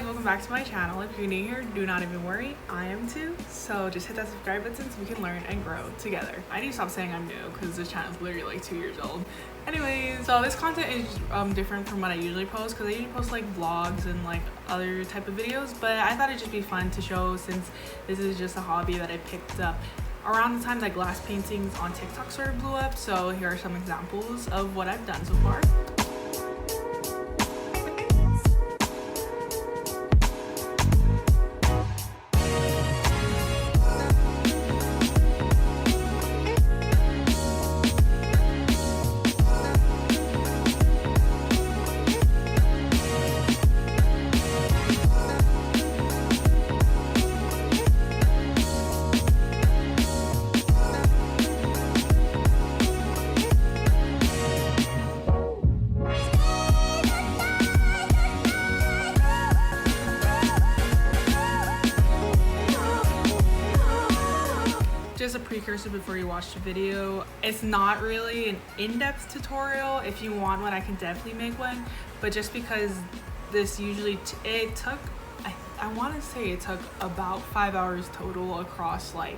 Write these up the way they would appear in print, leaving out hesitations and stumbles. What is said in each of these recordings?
guys, welcome back to my channel. If you're new here, do not even worry, I am too. So just hit that subscribe button so we can learn and grow together. I need to stop saying I'm new because this channel is literally like 2 years old. Anyways, so this content is different from what I usually post because I usually post like vlogs and like other type of videos, but I thought it'd just be fun to show since this is just a hobby that I picked up around the time that glass paintings on TikTok sort of blew up. So here are some examples of what I've done so far. Just a precursor before you watch the video, it's not really an in-depth tutorial. If you want one, I can definitely make one, but just because this usually it took I want to say it took about 5 hours total across like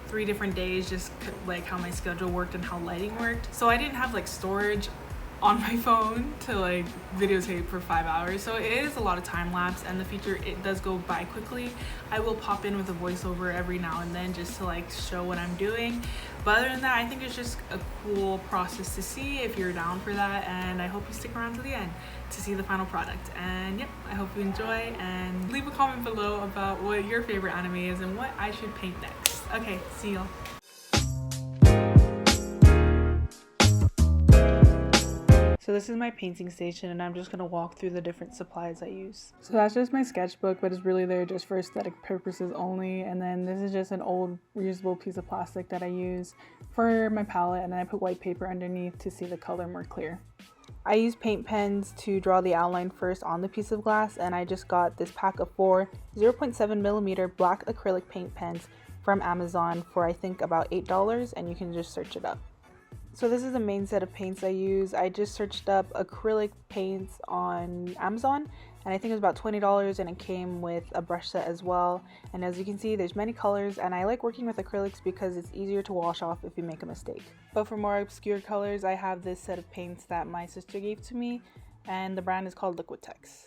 3 different days, just like how my schedule worked and how lighting worked. So I didn't have like storage on my phone to like videotape for 5 hours, so it is a lot of time lapse, and the feature, it does go by quickly. I will pop in with a voiceover every now and then just to like show what I'm doing, but other than that, I think it's just a cool process to see if you're down for that, and I hope you stick around to the end to see the final product. And yep, I hope you enjoy, and leave a comment below about what your favorite anime is and what I should paint next. Okay, see y'all. So this is my painting station, and I'm just going to walk through the different supplies I use. So that's just my sketchbook, but it's really there just for aesthetic purposes only. And then this is just an old reusable piece of plastic that I use for my palette, and then I put white paper underneath to see the color more clear. I use paint pens to draw the outline first on the piece of glass, and I just got this pack of 4 0.7mm black acrylic paint pens from Amazon for I think about $8, and you can just search it up. So this is the main set of paints I use. I just searched up acrylic paints on Amazon, and I think it was about $20, and it came with a brush set as well. And as you can see, there's many colors, and I like working with acrylics because it's easier to wash off if you make a mistake. But for more obscure colors, I have this set of paints that my sister gave to me, and the brand is called Liquitex.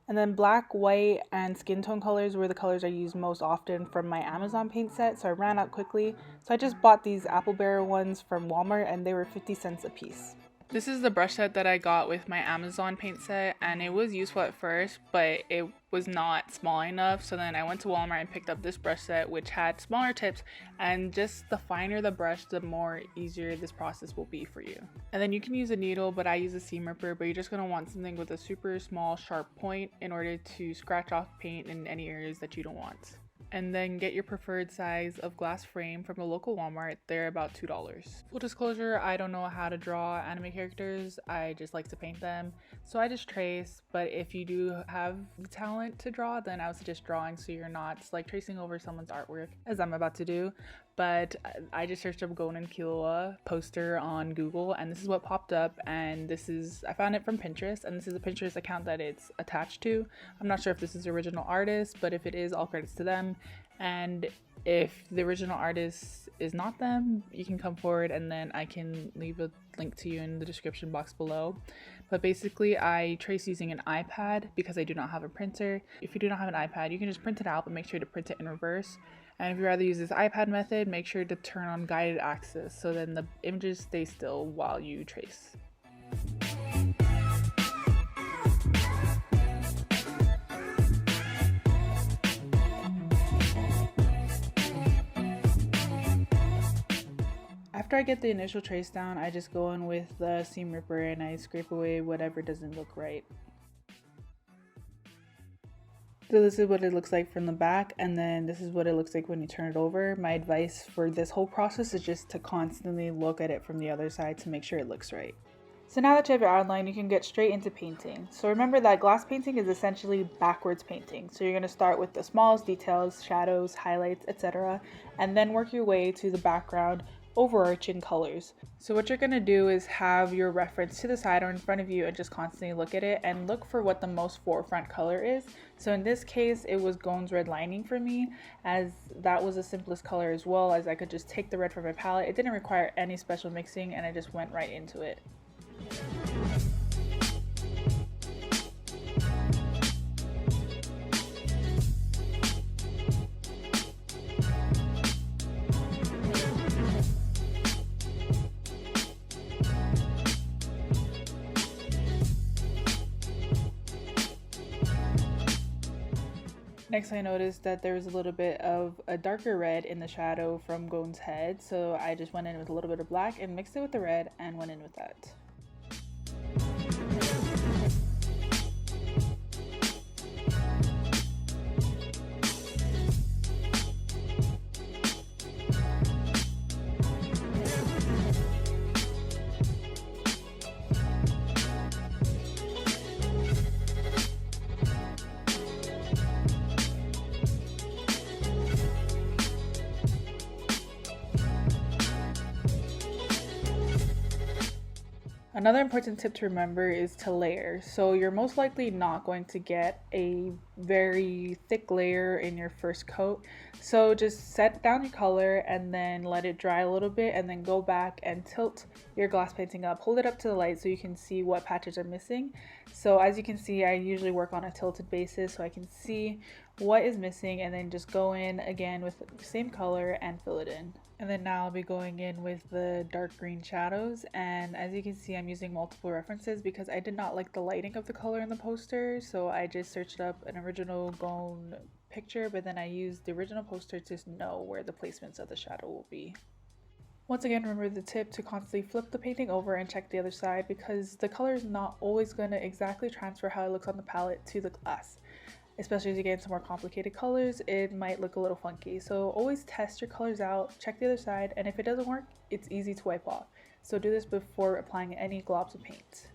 And then black, white, and skin tone colors were the colors I used most often from my Amazon paint set, so I ran out quickly. So I just bought these apple bearer ones from Walmart, and they were 50 cents a piece. This is the brush set that I got with my Amazon paint set, and it was useful at first, but it was not small enough. So then I went to Walmart and picked up this brush set, which had smaller tips, and just the finer the brush, the more easier this process will be for you. And then you can use a needle, but I use a seam ripper, but you're just going to want something with a super small sharp point in order to scratch off paint in any areas that you don't want. And then get your preferred size of glass frame from a local Walmart. They're about $2. Full disclosure, I don't know how to draw anime characters. I just like to paint them, so I just trace. But if you do have the talent to draw, then I would suggest drawing so you're not like tracing over someone's artwork, as I'm about to do. But I just searched up Gon Killua poster on Google, and this is what popped up. And I found it from Pinterest, and this is a Pinterest account that it's attached to. I'm not sure if this is the original artist, but if it is, all credits to them. And if the original artist is not them, you can come forward, and then I can leave a link to you in the description box below. But basically, I trace using an iPad because I do not have a printer. If you do not have an iPad, you can just print it out, but make sure to print it in reverse. And if you rather use this iPad method, make sure to turn on guided access so then the images stay still while you trace. After I get the initial trace down, I just go in with the seam ripper and I scrape away whatever doesn't look right. So this is what it looks like from the back, and then this is what it looks like when you turn it over. My advice for this whole process is just to constantly look at it from the other side to make sure it looks right. So now that you have your outline, you can get straight into painting. So remember that glass painting is essentially backwards painting. So you're going to start with the smallest details, shadows, highlights, etc., and then work your way to the background overarching colors. So what you're going to do is have your reference to the side or in front of you and just constantly look at it and look for what the most forefront color is. So in this case, it was Gon's red lining for me, as that was the simplest color, as well as I could just take the red from my palette. It didn't require any special mixing and I just went right into it. Next, I noticed that there was a little bit of a darker red in the shadow from Gon's head, so I just went in with a little bit of black and mixed it with the red and went in with that. Another important tip to remember is to layer. So you're most likely not going to get a very thick layer in your first coat. So just set down your color and then let it dry a little bit and then go back and tilt your glass painting up. Hold it up to the light so you can see what patches are missing. So as you can see, I usually work on a tilted basis so I can see what is missing and then just go in again with the same color and fill it in. And then now I'll be going in with the dark green shadows, and as you can see, I'm using multiple references because I did not like the lighting of the color in the poster, so I just searched up an original Gon picture, but then I used the original poster to know where the placements of the shadow will be. Once again, remember the tip to constantly flip the painting over and check the other side because the color is not always going to exactly transfer how it looks on the palette to the glass. Especially as you get into more complicated colors, it might look a little funky. So always test your colors out, check the other side, and if it doesn't work, it's easy to wipe off. So do this before applying any globs of paint.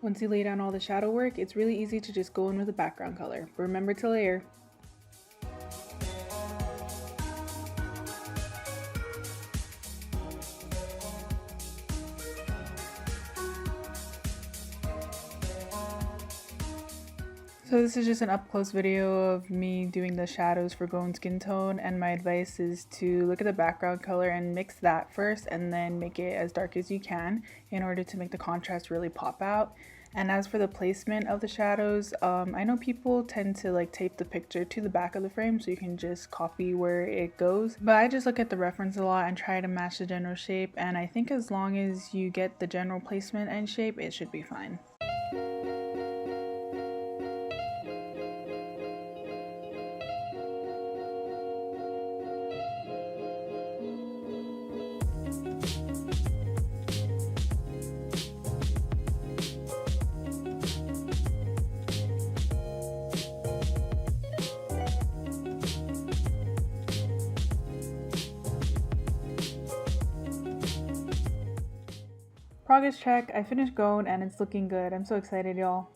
Once you lay down all the shadow work, it's really easy to just go in with a background color. But remember to layer. So this is just an up-close video of me doing the shadows for Gon's skin tone, and my advice is to look at the background color and mix that first and then make it as dark as you can in order to make the contrast really pop out. And as for the placement of the shadows, I know people tend to like tape the picture to the back of the frame so you can just copy where it goes, but I just look at the reference a lot and try to match the general shape, and I think as long as you get the general placement and shape, it should be fine. progress check. I finished Gon and it's looking good. I'm so excited, y'all.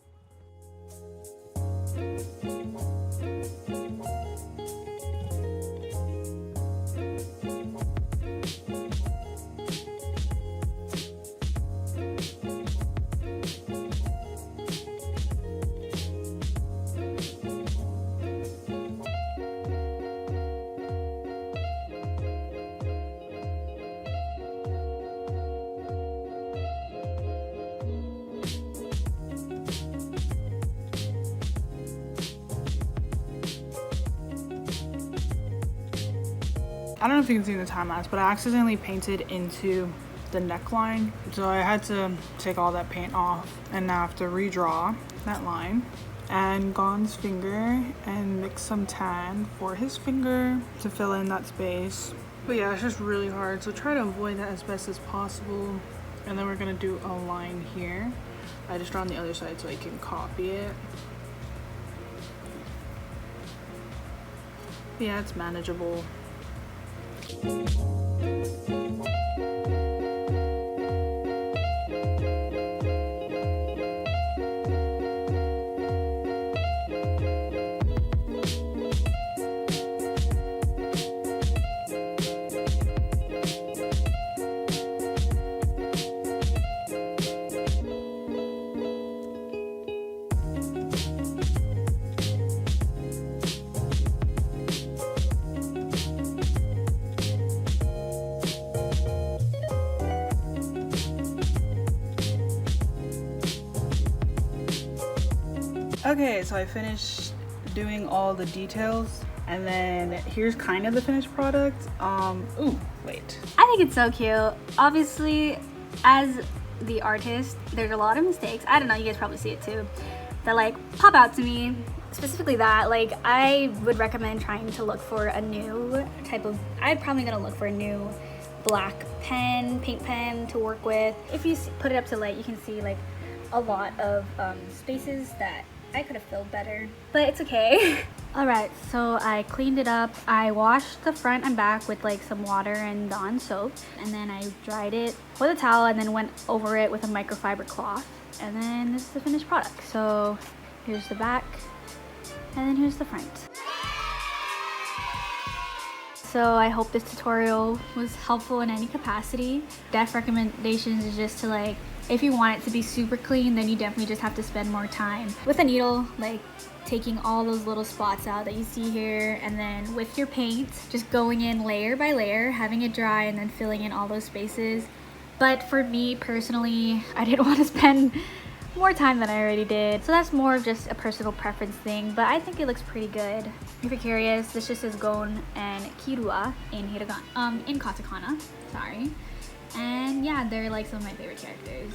I don't know if you can see in the time lapse, but I accidentally painted into the neckline. So I had to take all that paint off and now I have to redraw that line and Gon's finger and mix some tan for his finger to fill in that space. But yeah, it's just really hard. So try to avoid that as best as possible. And then we're gonna do a line here. I just draw on the other side so I can copy it. But yeah, it's manageable. Okay, so I finished doing all the details and then here's kind of the finished product. Ooh, wait. I think it's so cute. Obviously, as the artist, there's a lot of mistakes. I don't know, you guys probably see it too, that like pop out to me. Specifically that, like I would recommend trying to look for a new type of, I'm probably gonna look for a new black pen, paint pen to work with. If you put it up to light, you can see like a lot of spaces that I could have filled better, but it's okay. All right, so I cleaned it up. I washed the front and back with like some water and Dawn soap, and then I dried it with a towel and then went over it with a microfiber cloth. And then this is the finished product. So here's the back, and then here's the front. So I hope this tutorial was helpful in any capacity. Def recommendations is just to like, if you want it to be super clean, then you definitely just have to spend more time with a needle, like taking all those little spots out that you see here, and then with your paint, just going in layer by layer, having it dry, and then filling in all those spaces. But for me personally, I didn't want to spend more time than I already did. So that's more of just a personal preference thing, but I think it looks pretty good. If you're curious, this just says Gon and Killua in hiragana, in katakana, sorry. And yeah, they're like some of my favorite characters.